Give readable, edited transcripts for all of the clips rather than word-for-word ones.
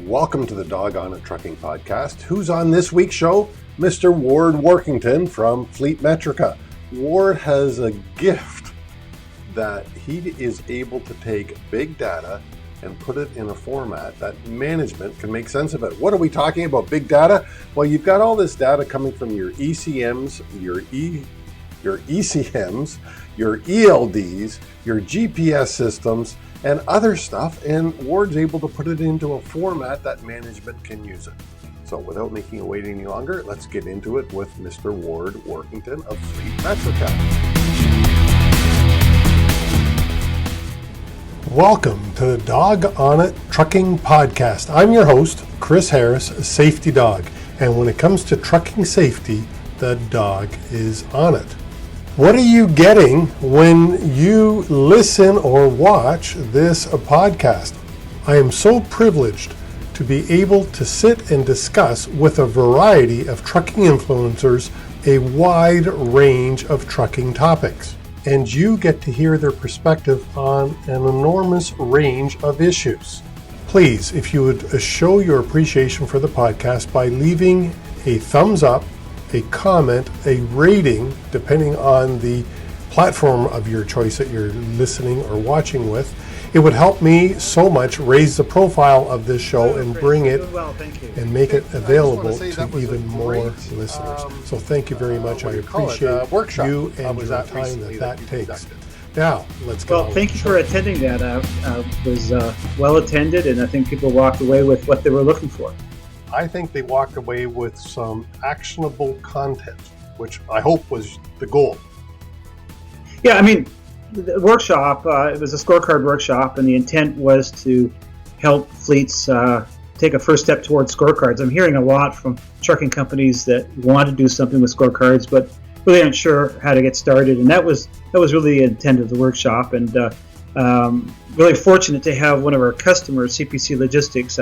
Welcome to the Dawg on It Trucking Podcast. Who's on this week's show? Mr. Warkentin from Fleetmetrica. Ward has a gift that he is able to take big data and put it in a format that management can make sense of it. What are we talking about, big data? Well, you've got all this data coming from your ECMs, your ECMs, your ELDs, your GPS systems, and other stuff, and Ward's able to put it into a format that management can use it. So without making it wait any longer, let's get into it with Mr. Ward Warkentin of Fleetmetrica. Welcome to the Dawg on It Trucking Podcast. I'm your host, Chris Harris, Safety Dog, and when it comes to trucking safety, the dog is on it. What are you getting when you listen or watch this podcast? I am so privileged to be able to sit and discuss with a variety of trucking influencers a wide range of trucking topics. And you get to hear their perspective on an enormous range of issues. Please, if you would show your appreciation for the podcast by leaving a thumbs up, a comment, a rating, depending on the platform of your choice that you're listening or watching with. It would help me so much raise the profile of this show and bring it and make it available to even more listeners. So thank you very much. I appreciate you and your time that takes. Now, let's go. Well, thank you for attending that. It was well attended, and I think people walked away with what they were looking for. I think they walked away with some actionable content, which I hope was the goal. Yeah, I mean, the workshop, it was a scorecard workshop, and the intent was to help fleets take a first step towards scorecards. I'm hearing a lot from trucking companies that want to do something with scorecards, but really aren't sure how to get started, and that was really the intent of the workshop, and really fortunate to have one of our customers, CPC Logistics,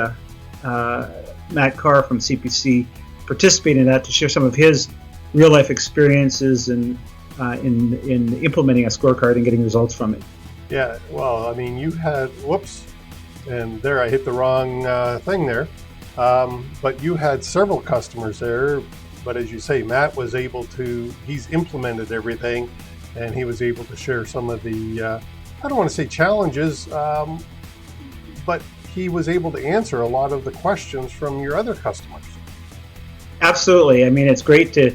Matt Carr from CPC, participate in that to share some of his real-life experiences and in implementing a scorecard and getting results from it. Yeah, well, I mean, you had, whoops, and there I hit the wrong thing there, but you had several customers there, but as you say, Matt was able to, he's implemented everything, and he was able to share some of the, I don't want to say challenges, but he was able to answer a lot of the questions from your other customers. Absolutely. I mean, it's great to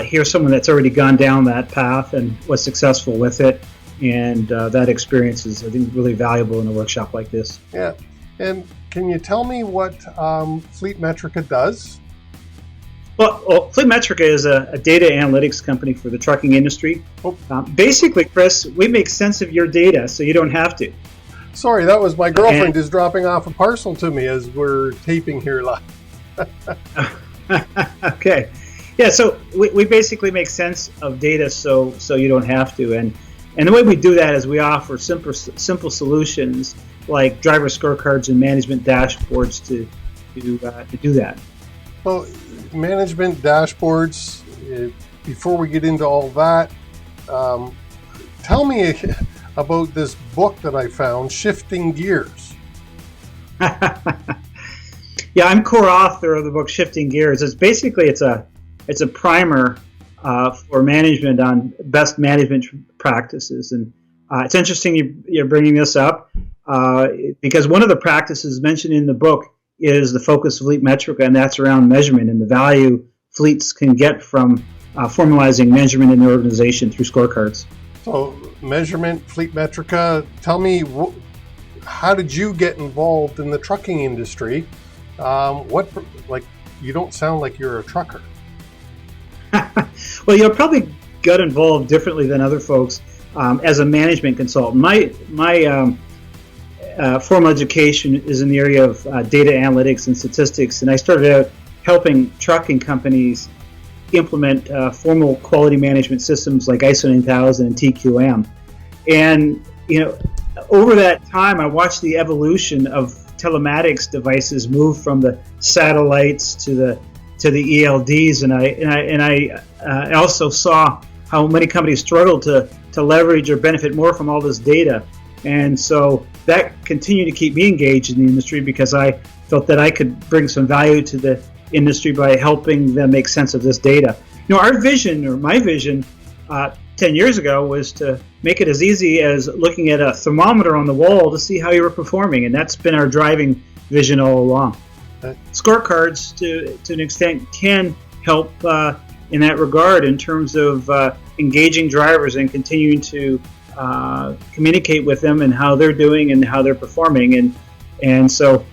hear someone that's already gone down that path and was successful with it. And that experience is, I think, really valuable in a workshop like this. Yeah. And can you tell me what Fleetmetrica does? Well, Fleetmetrica is a data analytics company for the trucking industry. Basically, Chris, we make sense of your data so you don't have to. Sorry, that was my girlfriend is dropping off a parcel to me as we're taping here live. Okay. Yeah, so we basically make sense of data so you don't have to. And the way we do that is we offer simple solutions like driver scorecards and management dashboards to do that. Well, management dashboards, before we get into all that, tell me about this book that I found, Shifting Gears. Yeah, I'm co-author of the book Shifting Gears. It's a primer for management on best management practices, and it's interesting you're bringing this up because one of the practices mentioned in the book is the focus of Fleetmetrica, and that's around measurement and the value fleets can get from formalizing measurement in their organization through scorecards. So measurement, Fleetmetrica, tell me, how did you get involved in the trucking industry? You don't sound like you're a trucker. Well, you probably got involved differently than other folks as a management consultant. My formal education is in the area of data analytics and statistics, and I started out helping trucking companies implement formal quality management systems like ISO 9000 and TQM. And over that time, I watched the evolution of telematics devices move from the satellites to the ELDs, and I also saw how many companies struggled to leverage or benefit more from all this data. And so that continued to keep me engaged in the industry because I felt that I could bring some value to the industry by helping them make sense of this data. Our vision, or my vision, 10 years ago was to make it as easy as looking at a thermometer on the wall to see how you were performing, and that's been our driving vision all along. Scorecards, to an extent, can help in that regard in terms of engaging drivers and continuing to communicate with them and how they're doing and how they're performing, and so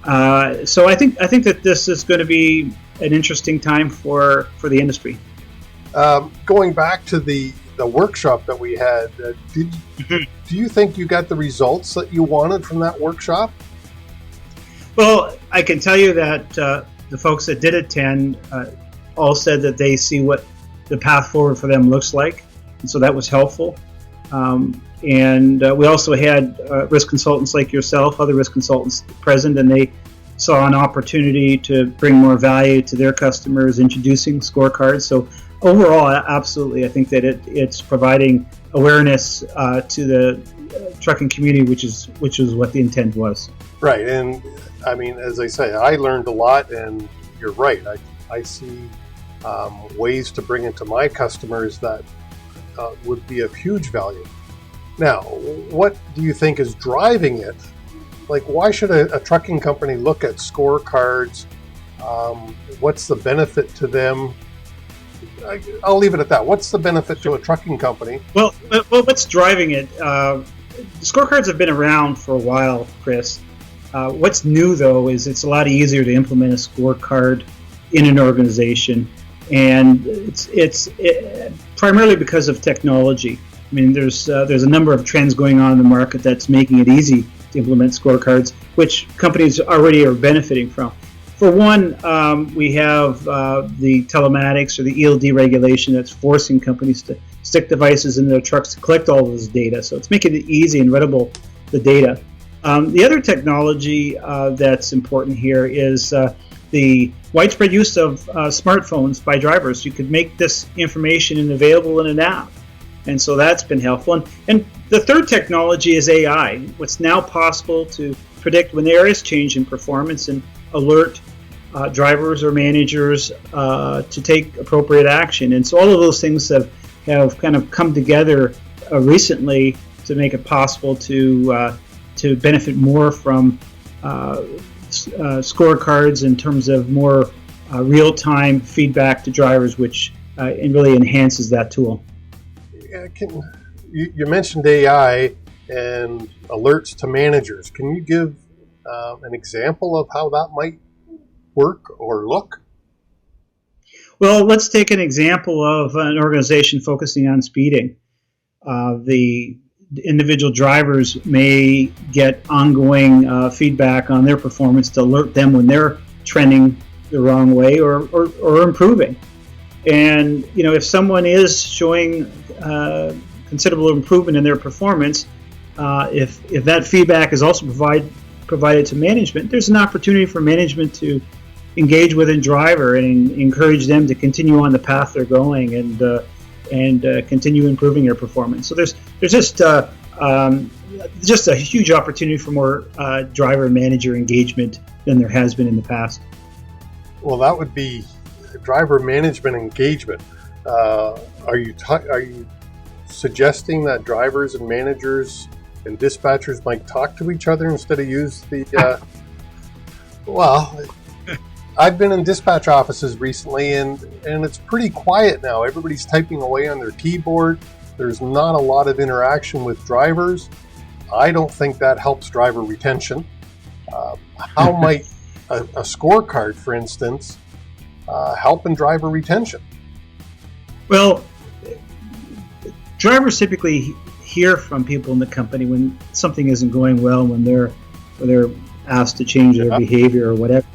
I think that this is going to be an interesting time for the industry. Going back to the workshop that we had, do you think you got the results that you wanted from that workshop? Well, I can tell you that the folks that did attend all said that they see what the path forward for them looks like, and so that was helpful. And we also had risk consultants like yourself, other risk consultants present, and they saw an opportunity to bring more value to their customers introducing scorecards. So overall, absolutely, I think that it's providing awareness to the trucking community, which is what the intent was. Right, and I mean, as I say, I learned a lot, and you're right. I see ways to bring it to my customers that would be of huge value. Now, what do you think is driving it? Like, why should a trucking company look at scorecards? What's the benefit to them? I'll leave it at that. What's the benefit to a trucking company? Well, what's driving it? Scorecards have been around for a while, Chris. What's new, though, is it's a lot easier to implement a scorecard in an organization, and it's primarily because of technology. I mean, there's a number of trends going on in the market that's making it easy to implement scorecards, which companies already are benefiting from. For one, we have the telematics or the ELD regulation that's forcing companies to stick devices in their trucks to collect all of this data. So it's making it easy and readable, the data. The other technology that's important here is the widespread use of smartphones by drivers. You could make this information available in an app. And so that's been helpful. And the third technology is AI. What's now possible to predict when there is change in performance and alert drivers or managers to take appropriate action. And so all of those things have kind of come together recently to make it possible to benefit more from scorecards in terms of more real-time feedback to drivers, which really enhances that tool. You mentioned AI and alerts to managers. Can you give an example of how that might work or look? Well, let's take an example of an organization focusing on speeding. The individual drivers may get ongoing feedback on their performance to alert them when they're trending the wrong way or improving. And if someone is showing considerable improvement in their performance, if that feedback is also provided to management, there's an opportunity for management to engage with a driver and encourage them to continue on the path they're going and continue improving their performance. So there's just a huge opportunity for more driver and manager engagement than there has been in the past. Well, that would be driver management engagement. Are you suggesting that drivers and managers and dispatchers might talk to each other instead of use the? Well, I've been in dispatch offices recently, and it's pretty quiet now. Everybody's typing away on their keyboard. There's not a lot of interaction with drivers. I don't think that helps driver retention. How might a scorecard, for instance, help in driver retention? Well, drivers typically hear from people in the company when something isn't going well, when they're asked to change their behavior or whatever,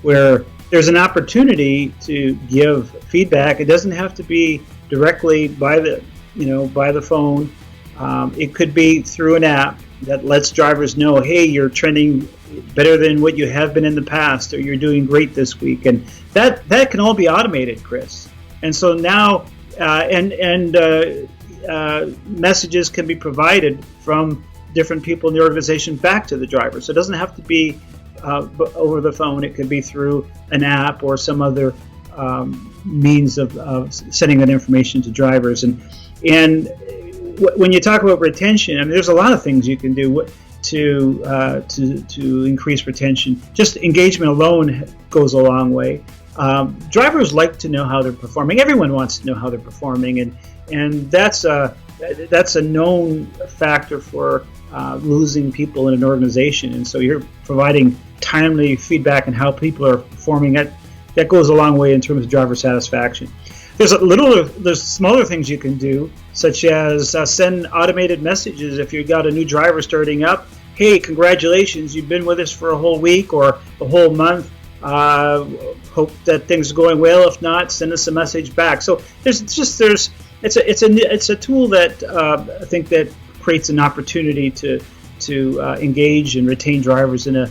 where there's an opportunity to give feedback. It doesn't have to be directly by the phone. It could be through an app that lets drivers know, hey, you're trending better than what you have been in the past, or you're doing great this week, and that can all be automated, Chris. And so now, messages can be provided from different people in the organization back to the driver. So it doesn't have to be over the phone. It could be through an app or some other means of sending that information to drivers. And when you talk about retention, I mean, there's a lot of things you can do to increase retention. Just engagement alone goes a long way. Drivers like to know how they're performing. Everyone wants to know how they're performing, and that's a known factor for losing people in an organization. And so you're providing timely feedback on how people are performing. That goes a long way in terms of driver satisfaction. There's smaller things you can do, such as send automated messages if you've got a new driver starting up. Hey, congratulations, you've been with us for a whole week or a whole month. Hope that things are going well. If not, send us a message back. So it's a tool that I think that creates an opportunity to engage and retain drivers in a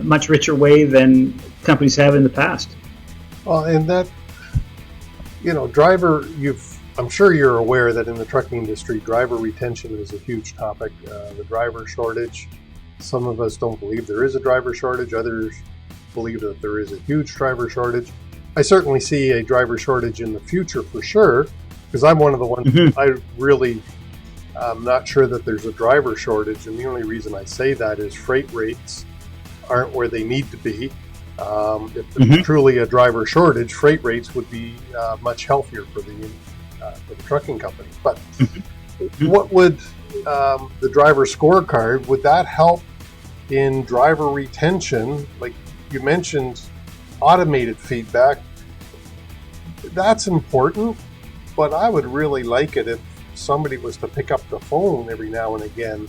much richer way than companies have in the past. Well, and that, I'm sure you're aware that in the trucking industry, driver retention is a huge topic. The driver shortage. Some of us don't believe there is a driver shortage. Others believe that there is a huge driver shortage. I certainly see a driver shortage in the future for sure, because I'm one of the ones. I really am not sure that there's a driver shortage, and the only reason I say that is freight rates aren't where they need to be. If there's truly a driver shortage, freight rates would be much healthier for the trucking companies. But what would the driver scorecard, would that help in driver retention? Like you mentioned, automated feedback. That's important, but I would really like it if somebody was to pick up the phone every now and again,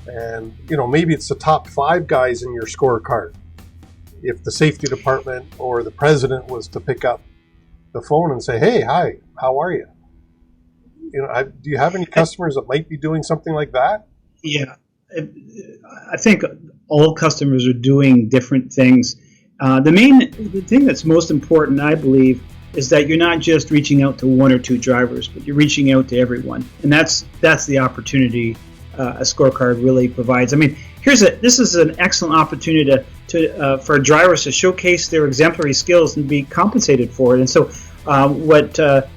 and maybe it's the top 5 guys in your scorecard. If the safety department or the president was to pick up the phone and say, "Hey, hi, how are you?" Do you have any customers that might be doing something like that? Yeah, I think all customers are doing different things. The thing that's most important, I believe, is that you're not just reaching out to 1 or 2 drivers, but you're reaching out to everyone, and that's the opportunity a scorecard really provides. I mean, this is an excellent opportunity for drivers to showcase their exemplary skills and be compensated for it. And so, what a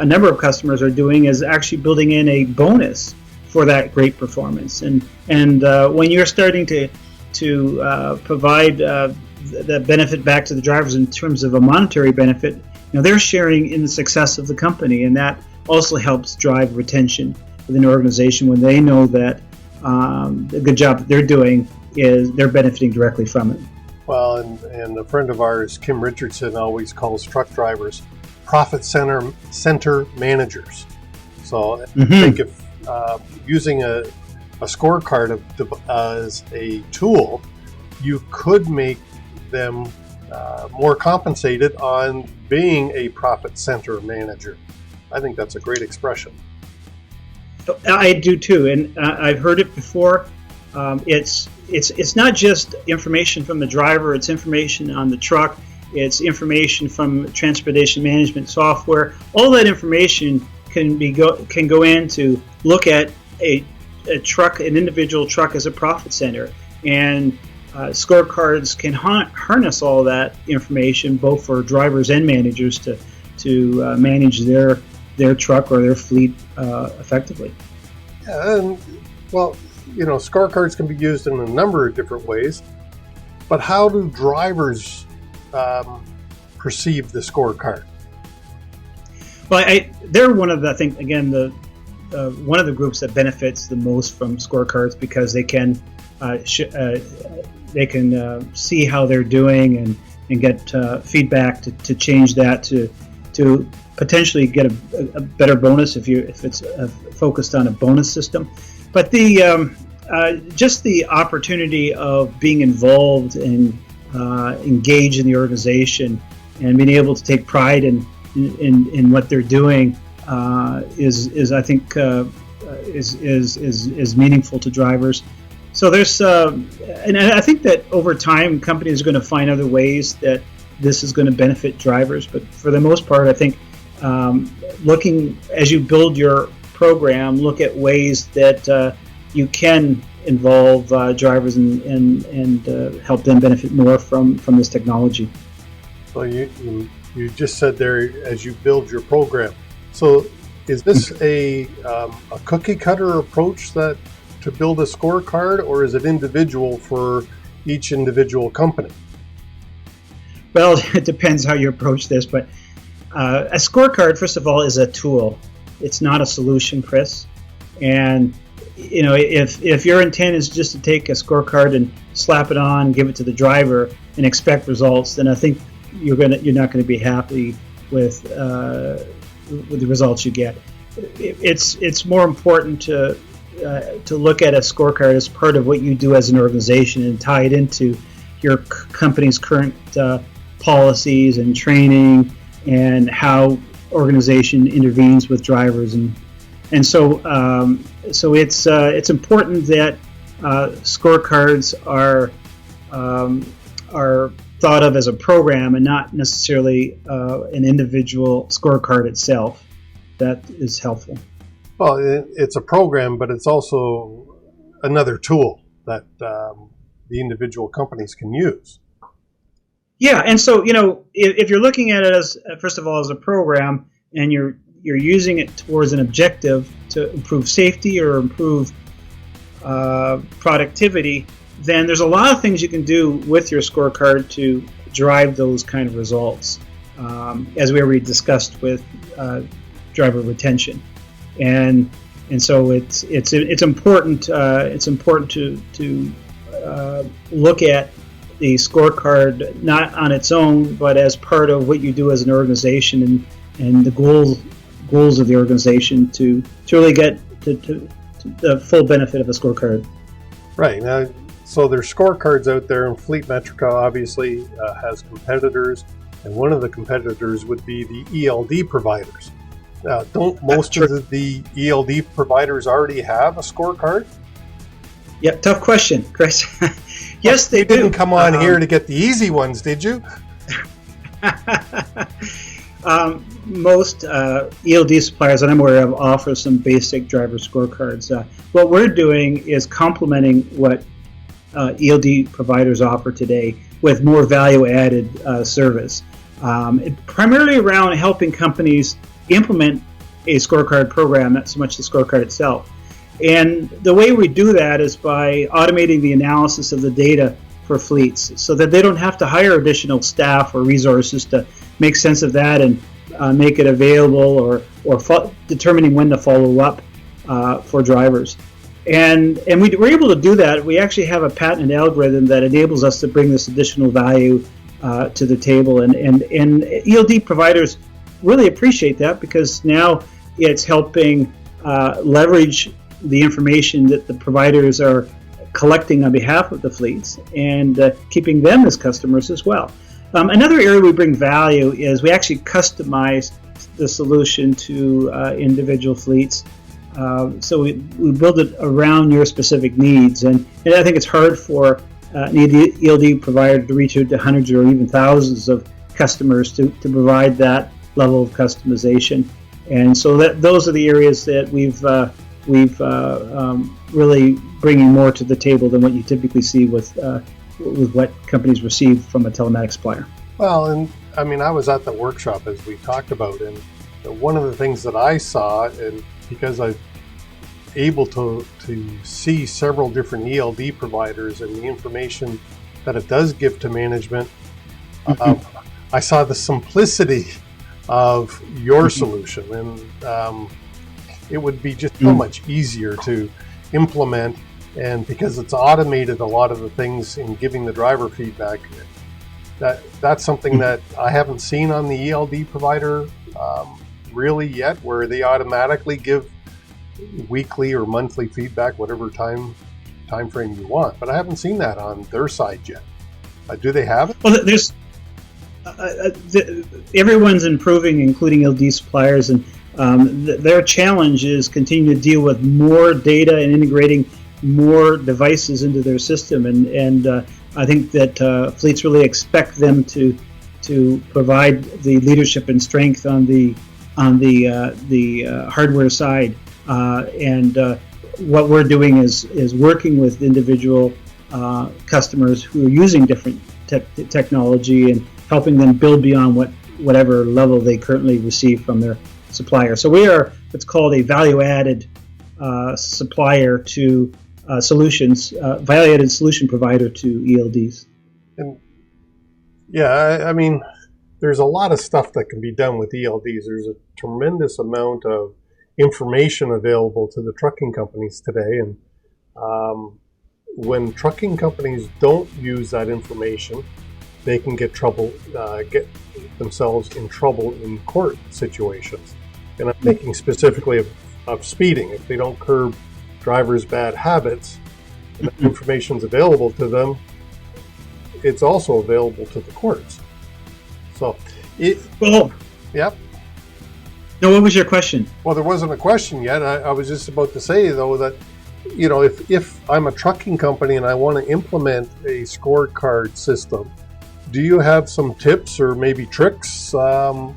number of customers are doing is actually building in a bonus for that great performance. And when you're starting to provide the benefit back to the drivers in terms of a monetary benefit, they're sharing in the success of the company, and that also helps drive retention within an organization when they know that the good job that they're doing is they're benefiting directly from it. Well, and a friend of ours, Kim Richardson, always calls truck drivers profit center managers. So I think if using a scorecard as a tool, you could make them more compensated on being a profit center manager. I think that's a great expression. I do too, and I've heard it before. It's not just information from the driver; it's information on the truck. It's information from transportation management software. All that information can go in to look at a truck, an individual truck, as a profit center, and scorecards can harness all that information, both for drivers and managers, to manage their truck or their fleet effectively. Yeah, and scorecards can be used in a number of different ways, but how do drivers perceive the scorecard? Well, they're one of the, I think, again, one of the groups that benefits the most from scorecards, because they can see how they're doing and get feedback to change that to potentially get a better bonus if it's focused on a bonus system. But just the opportunity of being involved and engaged in the organization and being able to take pride in what they're doing is I think is meaningful to drivers. So there's and I think that over time companies are going to find other ways that this is going to benefit drivers. But for the most part, I think looking as you build your program, look at ways that you can involve drivers and help them benefit more from this technology. Well, you just said there, as you build your program. So is this a cookie cutter approach that to build a scorecard, or is it individual for each individual company? Well, it depends how you approach this, but a scorecard, first of all, is a tool. It's not a solution, Chris. And you know, if your intent is just to take a scorecard and slap it on, give it to the driver, and expect results, then I think you're not going to be happy with the results you get. It's more important to look at a scorecard as part of what you do as an organization and tie it into your company's current policies and training and how organization intervenes with drivers, and so it's important that scorecards are thought of as a program and not necessarily an individual scorecard itself. That is helpful. Well, it's a program, but it's also another tool that the individual companies can use. Yeah, and so, you know, if you're looking at it as, first of all, as a program, and you're using it towards an objective to improve safety or improve productivity, then there's a lot of things you can do with your scorecard to drive those kind of results, as we already discussed with driver retention, and so it's important to look at the scorecard not on its own, but as part of what you do as an organization and the goals of the organization to really get to the full benefit of a scorecard. Right. Now, so there's scorecards out there, and Fleetmetrica obviously has competitors, and one of the competitors would be the ELD providers. Now, don't most of the ELD providers already have a scorecard? Yeah, tough question, Chris. Yes, they do. You didn't come on here to get the easy ones, did you? Most ELD suppliers that I'm aware of offer some basic driver scorecards. What we're doing is complementing what ELD providers offer today with more value-added service, primarily around helping companies implement a scorecard program, not so much the scorecard itself. And the way we do that is by automating the analysis of the data for fleets so that they don't have to hire additional staff or resources to make sense of that and make it available or determining when to follow up for drivers. And we're able to do that. We actually have a patented algorithm that enables us to bring this additional value to the table. And ELD providers really appreciate that, because now it's helping leverage the information that the providers are collecting on behalf of the fleets and keeping them as customers as well. Another area we bring value is we actually customize the solution to individual fleets. So we build it around your specific needs. And I think it's hard for an ELD provider to reach out to hundreds or even thousands of customers to provide that level of customization. And so those are the areas that we've really bringing more to the table than what you typically see with what companies receive from a telematics supplier. Well, and I mean, I was at the workshop as we talked about, and one of the things that I saw, and because I'm able to see several different ELD providers and the information that it does give to management, I saw the simplicity of your solution, and it would be just so much easier to implement. And because it's automated a lot of the things in giving the driver feedback, that's something that I haven't seen on the ELD provider really yet, where they automatically give weekly or monthly feedback, whatever time frame you want. But I haven't seen that on their side yet. Do they have it? Well, there's everyone's improving, including ELD suppliers, and their challenge is continuing to deal with more data and integrating more devices into their system, and I think that fleets really expect them to provide the leadership and strength on the hardware side And what we're doing is working with individual customers who are using different technology and helping them build beyond whatever level they currently receive from their supplier. So we are what's called a value-added supplier to solutions, value-added solution provider to ELDs. And yeah, I mean, there's a lot of stuff that can be done with ELDs. There's a tremendous amount of information available to the trucking companies today, and when trucking companies don't use that information, they can get themselves in trouble in court situations. And I'm thinking specifically of speeding. If they don't curb drivers' bad habits, and the information's available to them, it's also available to the courts. So, yep. No, what was your question? Well, there wasn't a question yet. I was just about to say, though, that, you know, if I'm a trucking company and I want to implement a scorecard system, do you have some tips or maybe tricks for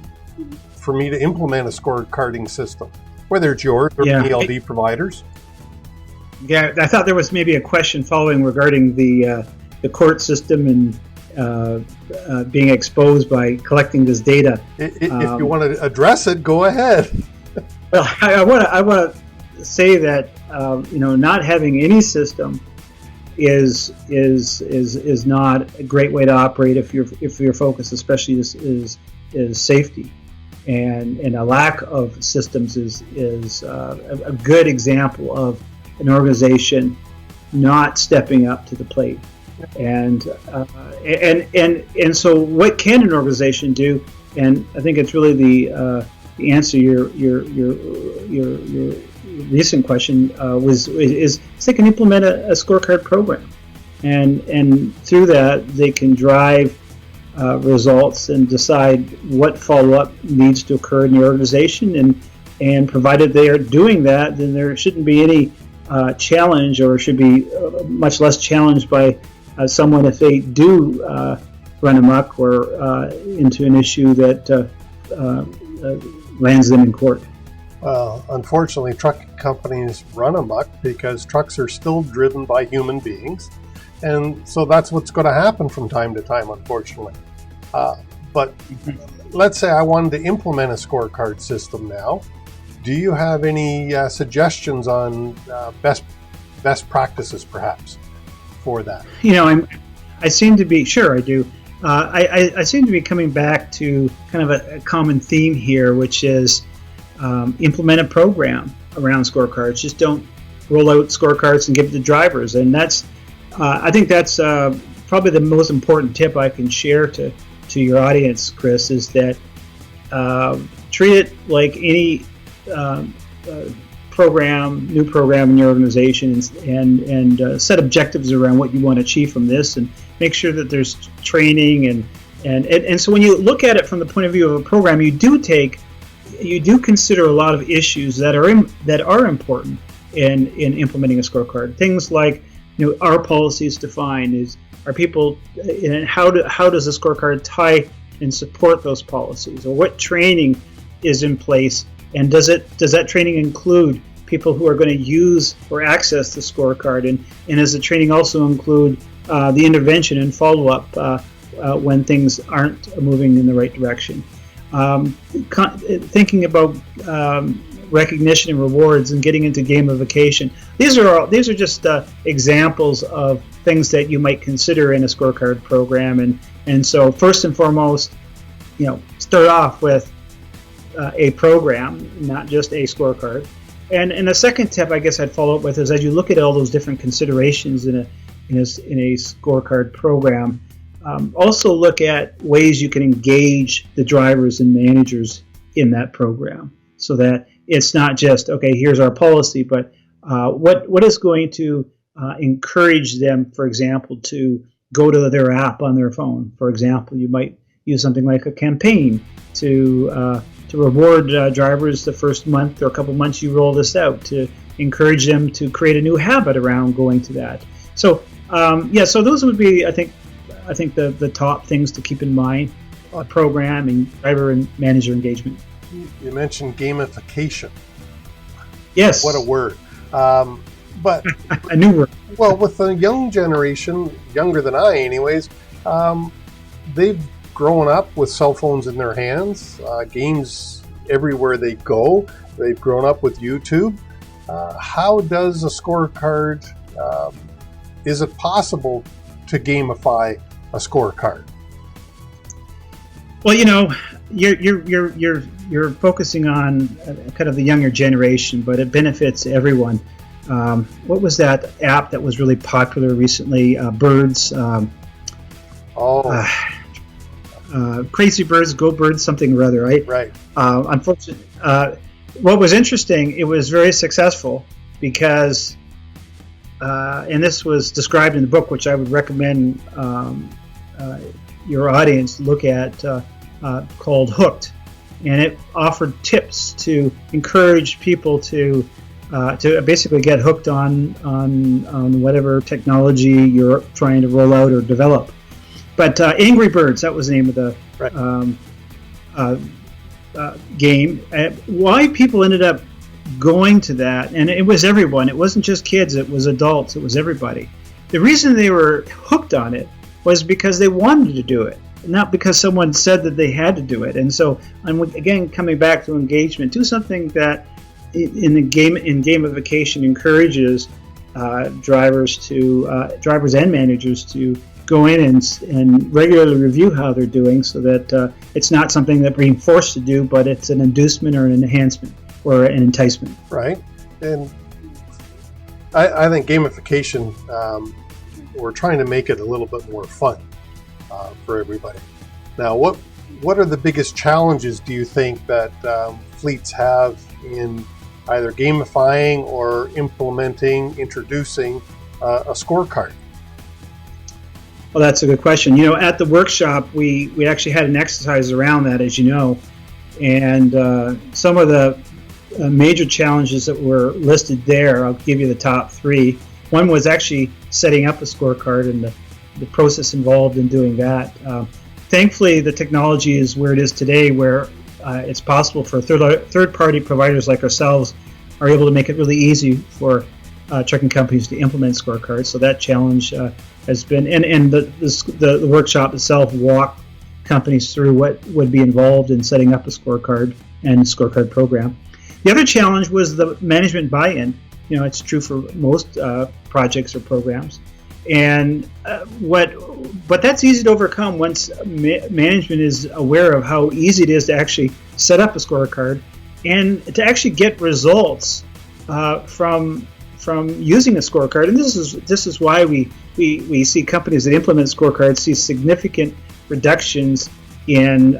me to implement a scorecarding system, whether it's yours or ELD providers? Yeah, I thought there was maybe a question following regarding the court system and being exposed by collecting this data. If you want to address it, go ahead. Well, I want to say that not having any system is not a great way to operate if your focus, especially, is safety, and a lack of systems is a good example of an organization not stepping up to the plate. And so what can an organization do? And I think it's really the answer your recent question is they can implement a scorecard program, and through that they can drive results and decide what follow-up needs to occur in the organization, and provided they are doing that, then there shouldn't be any challenge, or should be much less challenged by someone if they do run amok or into an issue that lands them in court. Well, unfortunately, trucking companies run amok because trucks are still driven by human beings, and so that's what's going to happen from time to time, unfortunately. But let's say I wanted to implement a scorecard system now. Do you have any suggestions on best practices, perhaps, for that? I seem to be, sure I do. I seem to be coming back to kind of a common theme here, which is implement a program around scorecards. Just don't roll out scorecards and give it to drivers. And that's, I think that's probably the most important tip I can share to your audience, Chris, is that treat it like any new program in your organization, and set objectives around what you want to achieve from this, and make sure that there's training and so when you look at it from the point of view of a program, you do consider a lot of issues that are important in implementing a scorecard. Things like, are policies defined? Are people, and how does a scorecard tie and support those policies? Or what training is in place? And does that training include people who are going to use or access the scorecard? And does the training also include the intervention and follow-up when things aren't moving in the right direction? Thinking about recognition and rewards and getting into gamification. These are just examples of things that you might consider in a scorecard program. And so first and foremost, start off with a program, not just a scorecard. And the second tip I guess I'd follow up with is, as you look at all those different considerations in a scorecard program, also look at ways you can engage the drivers and managers in that program, so that it's not just, okay, here's our policy, but what is going to encourage them, for example, to go to their app on their phone. For example, you might use something like a campaign to reward drivers the first month or a couple months you roll this out, to encourage them to create a new habit around going to that. So so those would be, I think the top things to keep in mind: program and driver and manager engagement. You mentioned gamification. Yes. What a word. But A new word. well, with the young generation, younger than I anyways, they've grown up with cell phones in their hands, games everywhere they go. They've grown up with YouTube. How does a scorecard, is it possible to gamify a scorecard? Well, you're focusing on kind of the younger generation, but it benefits everyone. What was that app that was really popular recently? Birds. Crazy Birds, Go Birds, something or other, right? Right. Unfortunately, what was interesting, it was very successful because, and this was described in the book, which I would recommend your audience look at, called Hooked, and it offered tips to encourage people to basically get hooked on whatever technology you're trying to roll out or develop. But Angry Birds, that was the name of the game. Why people ended up going to that, and it was everyone. It wasn't just kids. It was adults. It was everybody. The reason they were hooked on it was because they wanted to do it, not because someone said that they had to do it. And so, again, coming back to engagement, do something that in gamification encourages drivers and managers to go in and regularly review how they're doing, so that it's not something that we're being forced to do, but it's an inducement or an enhancement or an enticement. Right. And I think gamification, we're trying to make it a little bit more fun for everybody. Now, what are the biggest challenges do you think that fleets have in either gamifying or introducing a scorecard? Well, that's a good question. At the workshop, we actually had an exercise around that, as you know, and some of the major challenges that were listed there, I'll give you the top three. One was actually setting up a scorecard and the process involved in doing that. Thankfully, the technology is where it is today, where it's possible for third-party providers like ourselves are able to make it really easy for trucking companies to implement scorecards. So that challenge has been, and the workshop itself walked companies through what would be involved in setting up a scorecard and scorecard program. The other challenge was the management buy-in. It's true for most projects or programs, but that's easy to overcome once management is aware of how easy it is to actually set up a scorecard and to actually get results from using a scorecard. And this is why we see companies that implement scorecards see significant reductions in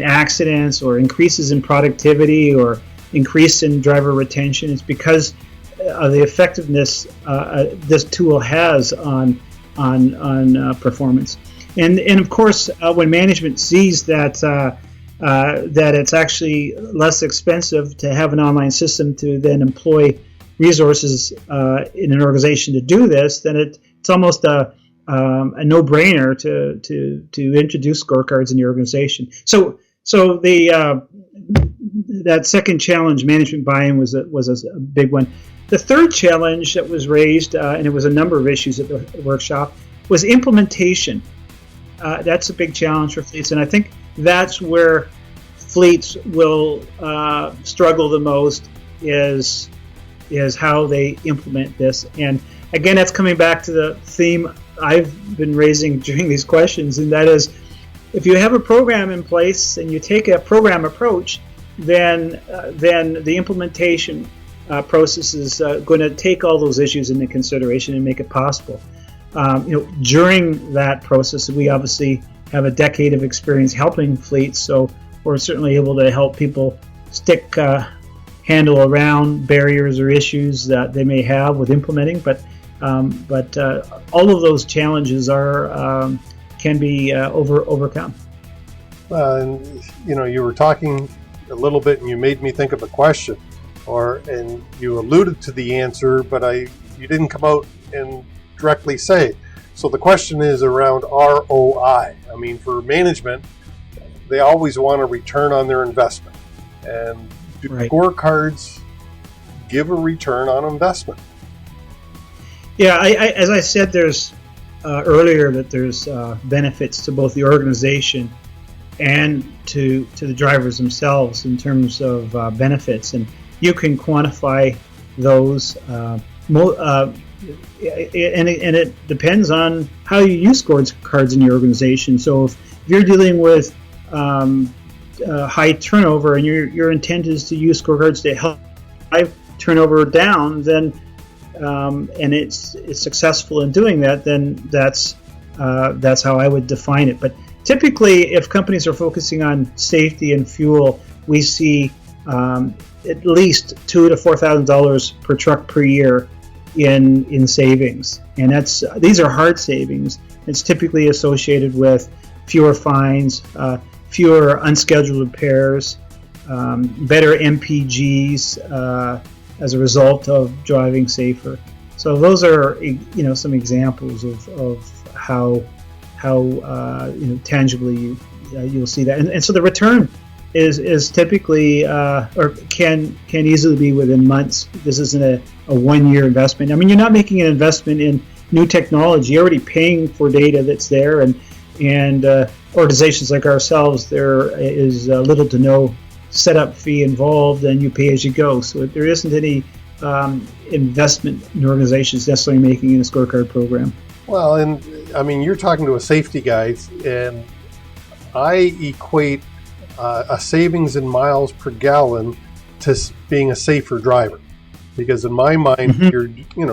accidents or increases in productivity or increase in driver retention. It's because of the effectiveness this tool has on performance. And of course, when management sees that it's actually less expensive to have an online system to then employ resources in an organization to do this, then it's almost a no-brainer to introduce scorecards in the organization. So that second challenge, management buy-in, was a big one. The third challenge that was raised, and it was a number of issues at the workshop, was implementation. That's a big challenge for fleets, and I think that's where fleets will struggle the most, is how they implement this. And again, that's coming back to the theme I've been raising during these questions, and that is, if you have a program in place and you take a program approach, then the implementation process is going to take all those issues into consideration and make it possible. During that process, we obviously have a decade of experience helping fleets, so we're certainly able to help people handle around barriers or issues that they may have with implementing. But all of those challenges can be overcome. And you were talking a little bit, and you made me think of a question, and you alluded to the answer, but you didn't come out and directly say. So the question is around ROI. I mean, for management, they always want a return on their investment. And do Right. scorecards give a return on investment. Yeah, as I said, there's earlier that there's benefits to both the organization and to the drivers themselves in terms of benefits, and you can quantify those. And it depends on how you use scorecards in your organization. So if you're dealing with high turnover and your intent is to use scorecards to help drive turnover down, then and it's successful in doing that, then that's how I would define it. But typically, if companies are focusing on safety and fuel, we see at least $2,000 to $4,000 per truck per year in savings, and these are hard savings. It's typically associated with fewer fines, fewer unscheduled repairs, better MPGs as a result of driving safer. So those are some examples of how tangibly you'll see that, and so the return is typically or can easily be within months. This isn't a 1-year investment. I mean, you're not making an investment in new technology. You're already paying for data that's there, and organizations like ourselves, there is little to no setup fee involved, and you pay as you go. So there isn't any investment in organizations necessarily making in a scorecard program. Well, and I mean, you're talking to a safety guy, and I equate a savings in miles per gallon to being a safer driver, because in my mind, you're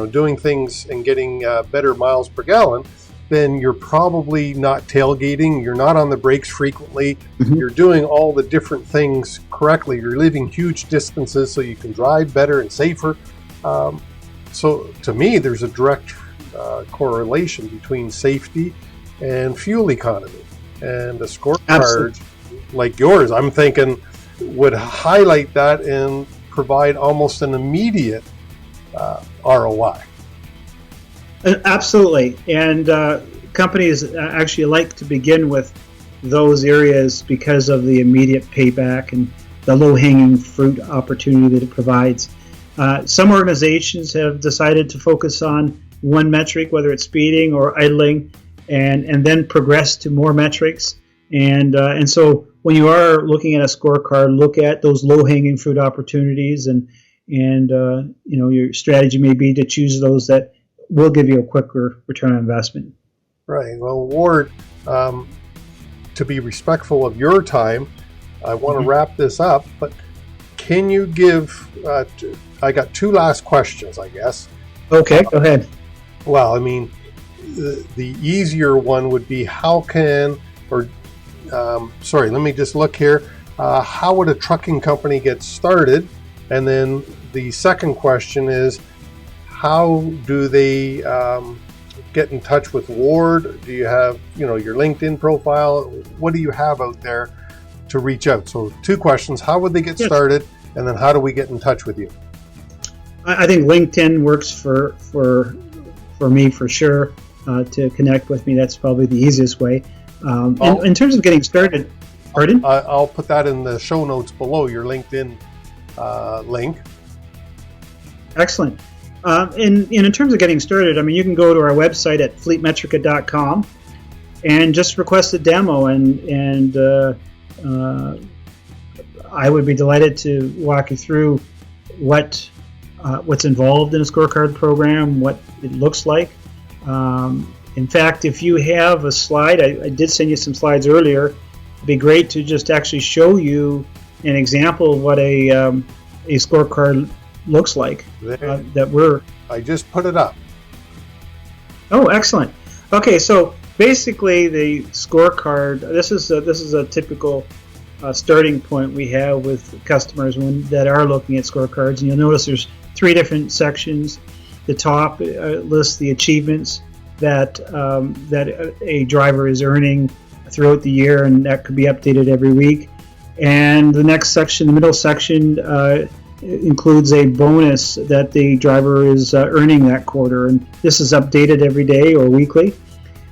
doing things and getting better miles per gallon, then you're probably not tailgating, you're not on the brakes frequently, you're doing all the different things correctly, you're leaving huge distances so you can drive better and safer. So to me, there's a direct correlation between safety and fuel economy, and a scorecard like yours, I'm thinking, would highlight that and provide almost an immediate ROI. Absolutely, and companies actually like to begin with those areas because of the immediate payback and the low-hanging fruit opportunity that it provides. Some organizations have decided to focus on one metric, whether it's speeding or idling, and then progress to more metrics. And so when you are looking at a scorecard, look at those low-hanging fruit opportunities, and your strategy may be to choose those that will give you a quicker return on investment. Right. Well, Ward, to be respectful of your time, I want to wrap this up, but can you give, I got 2 last questions, I guess. Okay, go ahead. Well, I mean, the easier one would be let me just look here. How would a trucking company get started? And then the second question is, how do they get in touch with Ward? Do you have, your LinkedIn profile? What do you have out there to reach out? So 2 questions. How would they get started? And then how do we get in touch with you? I think LinkedIn works for me for sure to connect with me. That's probably the easiest way. In terms of getting started, pardon? I'll put that in the show notes below, your LinkedIn link. Excellent. In terms of getting started, I mean, you can go to our website at fleetmetrica.com and just request a demo, and I would be delighted to walk you through what's involved in a scorecard program, what it looks like. In fact, if you have a slide, I did send you some slides earlier. It'd be great to just actually show you an example of what a scorecard looks like. I just put it up. Oh, excellent. Okay, so basically the scorecard. This is a typical starting point we have with customers that are looking at scorecards, and you'll notice there's 3 different sections. The top lists the achievements that a driver is earning throughout the year, and that could be updated every week. And the next section, the middle section, includes a bonus that the driver is earning that quarter, and this is updated every day or weekly.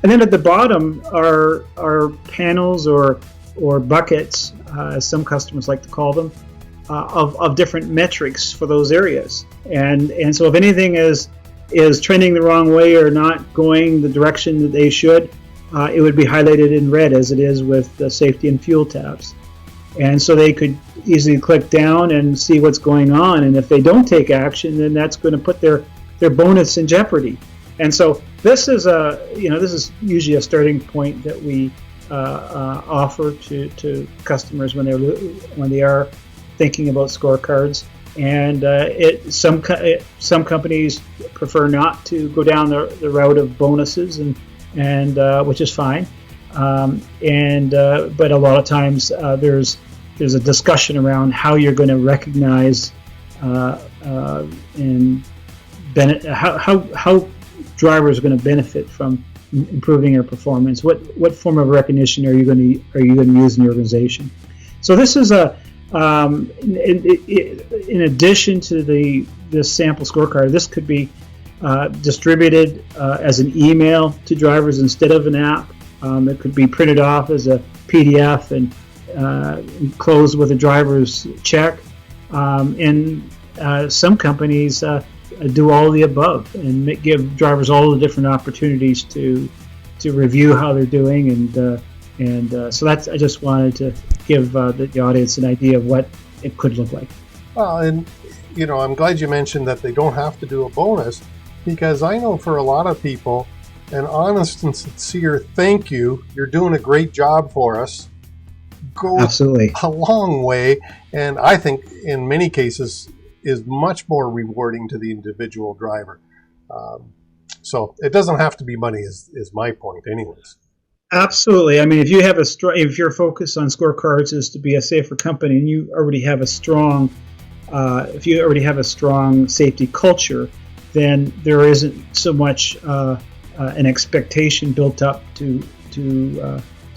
And then at the bottom are panels or buckets, as some customers like to call them, of different metrics for those areas. And so if anything is trending the wrong way or not going the direction that they should, it would be highlighted in red as it is with the safety and fuel tabs. And so they could easily click down and see what's going on. And if they don't take action, then that's going to put their bonus in jeopardy. And so this is usually a starting point that we offer to customers when they are thinking about scorecards. And some companies prefer not to go down the route of bonuses, and which is fine. But a lot of times there's a discussion around how you're going to recognize and how drivers are going to benefit from improving their performance. What form of recognition are you going to use in your organization? So this is in addition to this sample scorecard, this could be distributed as an email to drivers instead of an app. It could be printed off as a PDF and enclosed with a driver's check. And some companies do all of the above and give drivers all the different opportunities to review how they're doing. And so I just wanted to give the audience an idea of what it could look like. Well, and I'm glad you mentioned that they don't have to do a bonus, because I know for a lot of people, an honest and sincere thank you, you're doing a great job for us, goes Absolutely a long way, and I think in many cases is much more rewarding to the individual driver. So it doesn't have to be money is my point anyways. Absolutely. I mean, if your focus on scorecards is to be a safer company, and you already have a strong safety culture, then there isn't so much an expectation built up to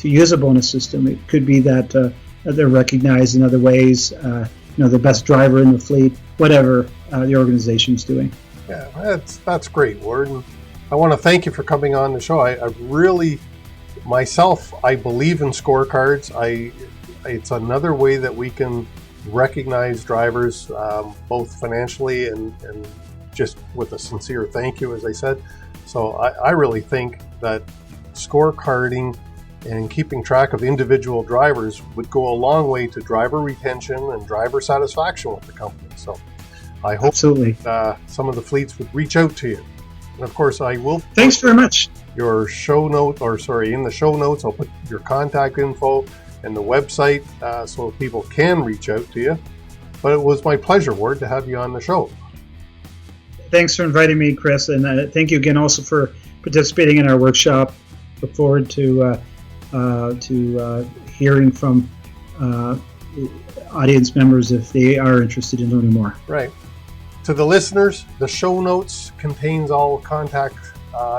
use a bonus system. It could be that they're recognized in other ways, the best driver in the fleet, whatever the organization's doing. Yeah, that's great, Ward. And I want to thank you for coming on the show. I really, myself, I believe in scorecards. It's another way that we can recognize drivers, both financially and just with a sincere thank you, as I said. So I really think that scorecarding and keeping track of individual drivers would go a long way to driver retention and driver satisfaction with the company. So I hope that, some of the fleets would reach out to you. And of course, I will. Thanks very much. In the show notes, I'll put your contact info and the website so people can reach out to you. But it was my pleasure, Ward, to have you on the show. Thanks for inviting me, Chris, and thank you again also for participating in our workshop. Look forward to hearing from audience members if they are interested in learning more. Right. To the listeners, the show notes contains all contact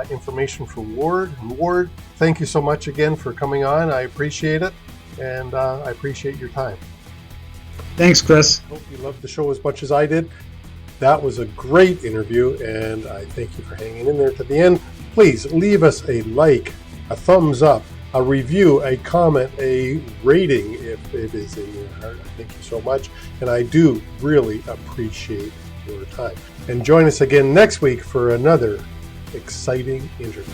information for Ward. And Ward, thank you so much again for coming on. I appreciate it, and I appreciate your time. Thanks, Chris. Hope you loved the show as much as I did. That was a great interview, and I thank you for hanging in there to the end. Please leave us a like, a thumbs up, a review, a comment, a rating if it is in your heart. Thank you so much, and I do really appreciate your time. And join us again next week for another exciting interview.